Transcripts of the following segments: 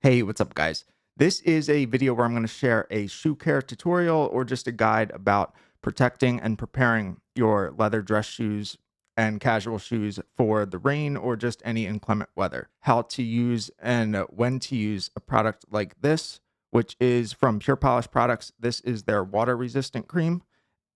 Hey, what's up, guys? This is a video where I'm going to share a shoe care tutorial or just a guide about protecting and preparing your leather dress shoes and casual shoes for the rain or just any inclement weather. How to use and when to use a product like this, which is from Pure Polish Products. This is their water resistant cream.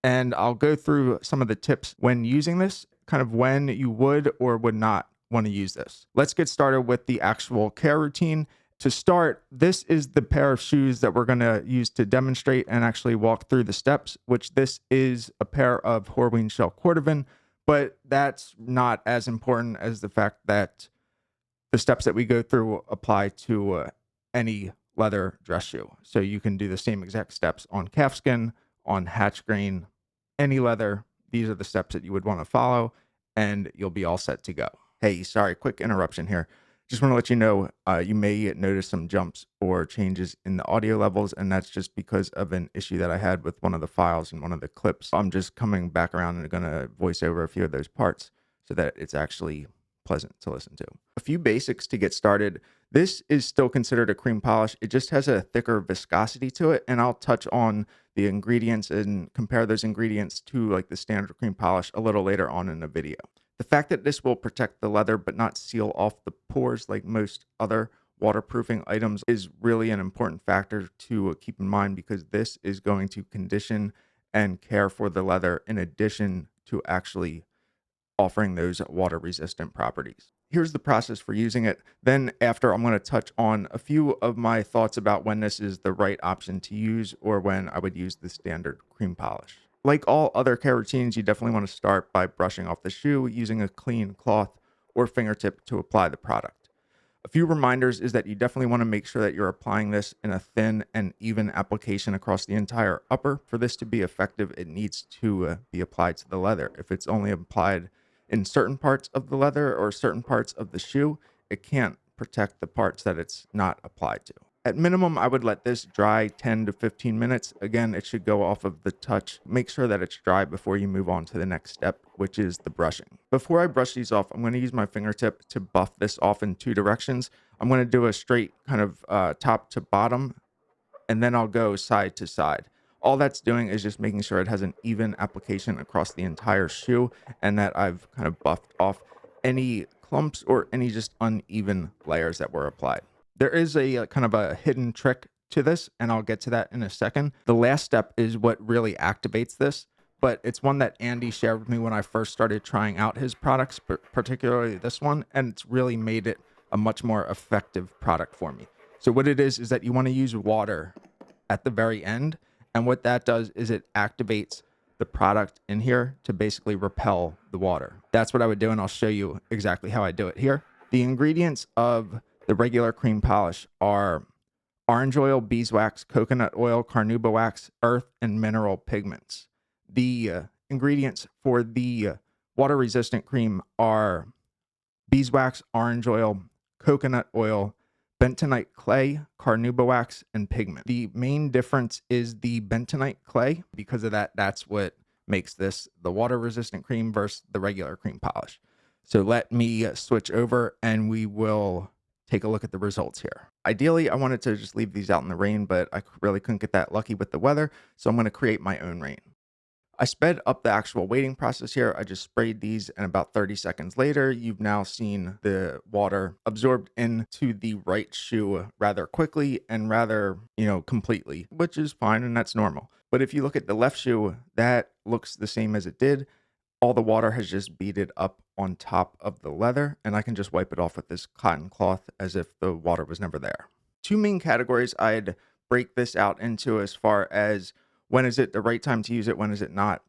And I'll go through some of the tips when using this, kind of when you would or would not want to use this. Let's get started with the actual care routine. To start, this is the pair of shoes that we're going to use to demonstrate and actually walk through the steps, which this is a pair of Horween Shell Cordovan, but that's not as important as the fact that the steps that we go through apply to any leather dress shoe. So you can do the same exact steps on calfskin, on hatch grain, any leather. These are the steps that you would want to follow, and you'll be all set to go. Hey, sorry, quick interruption here. Just want to let you know you may notice some jumps or changes in the audio levels, and that's just because of an issue that I had with one of the files in one of the clips. I'm just coming back around and going to voice over a few of those parts so that it's actually pleasant to listen to. A few basics to get started. This is still considered a cream polish. It just has a thicker viscosity to it, and I'll touch on the ingredients and compare those ingredients to like the standard cream polish a little later on in the video. The fact that this will protect the leather but not seal off the pores like most other waterproofing items is really an important factor to keep in mind, because this is going to condition and care for the leather in addition to actually offering those water resistant properties. Here's the process for using it. Then after, I'm going to touch on a few of my thoughts about when this is the right option to use or when I would use the standard cream polish. Like all other care routines, you definitely want to start by brushing off the shoe using a clean cloth or fingertip to apply the product. A few reminders is that you definitely want to make sure that you're applying this in a thin and even application across the entire upper. For this to be effective, it needs to be applied to the leather. If it's only applied in certain parts of the leather or certain parts of the shoe, it can't protect the parts that it's not applied to. At minimum, I would let this dry 10 to 15 minutes. Again, it should go off of the touch. Make sure that it's dry before you move on to the next step, which is the brushing. Before I brush these off, I'm going to use my fingertip to buff this off in two directions. I'm going to do a straight kind of top to bottom, and then I'll go side to side. All that's doing is just making sure it has an even application across the entire shoe and that I've kind of buffed off any clumps or any just uneven layers that were applied. There is a kind of a hidden trick to this, and I'll get to that in a second. The last step is what really activates this, but it's one that Andy shared with me when I first started trying out his products, particularly this one, and it's really made it a much more effective product for me. So what it is that you want to use water at the very end, and what that does is it activates the product in here to basically repel the water. That's what I would do, and I'll show you exactly how I do it here. The ingredients of the regular cream polish are orange oil, beeswax, coconut oil, carnauba wax, earth, and mineral pigments. The ingredients for the water resistant cream are beeswax, orange oil, coconut oil, bentonite clay, carnauba wax, and pigment. The main difference is the bentonite clay. Because of that, that's what makes this the water resistant cream versus the regular cream polish. So let me switch over and we will take a look at the results here. Ideally, I wanted to just leave these out in the rain, but I really couldn't get that lucky with the weather, so I'm going to create my own rain. I sped up the actual waiting process here. I just sprayed these, and about 30 seconds later, you've now seen the water absorbed into the right shoe rather quickly and rather, completely, which is fine and that's normal. But if you look at the left shoe, that looks the same as it did. All the water has just beaded up on top of the leather, and I can just wipe it off with this cotton cloth as if the water was never there. Two main categories I'd break this out into as far as when is it the right time to use it, when is it not.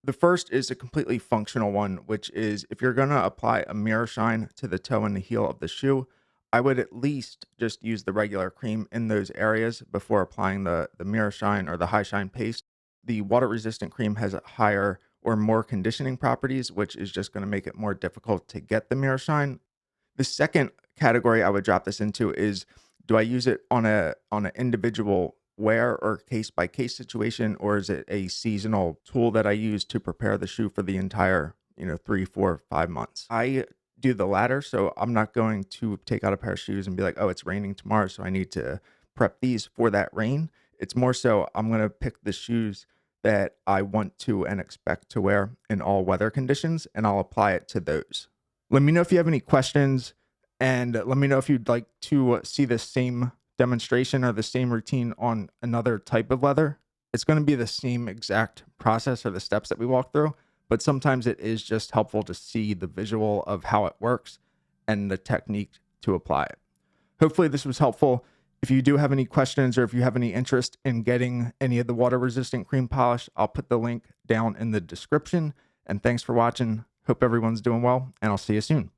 The first is a completely functional one, which is if you're going to apply a mirror shine to the toe and the heel of the shoe, I would at least just use the regular cream in those areas before applying the mirror shine or the high shine paste. The water resistant cream has a higher or more conditioning properties, which is just going to make it more difficult to get the mirror shine. The second category I would drop this into is, do I use it on an individual wear or case by case situation, or is it a seasonal tool that I use to prepare the shoe for the entire 3, 4, 5 months? I do the latter. So I'm not going to take out a pair of shoes and be like, oh, it's raining tomorrow, so I need to prep these for that rain. It's more so I'm going to pick the shoes that I want to and expect to wear in all weather conditions, and I'll apply it to those. Let me know if you have any questions, and let me know if you'd like to see the same demonstration or the same routine on another type of leather. It's going to be the same exact process or the steps that we walk through, but sometimes it is just helpful to see the visual of how it works and the technique to apply it. Hopefully this was helpful. If you do have any questions or if you have any interest in getting any of the water resistant cream polish, I'll put the link down in the description. And thanks for watching. Hope everyone's doing well, and I'll see you soon.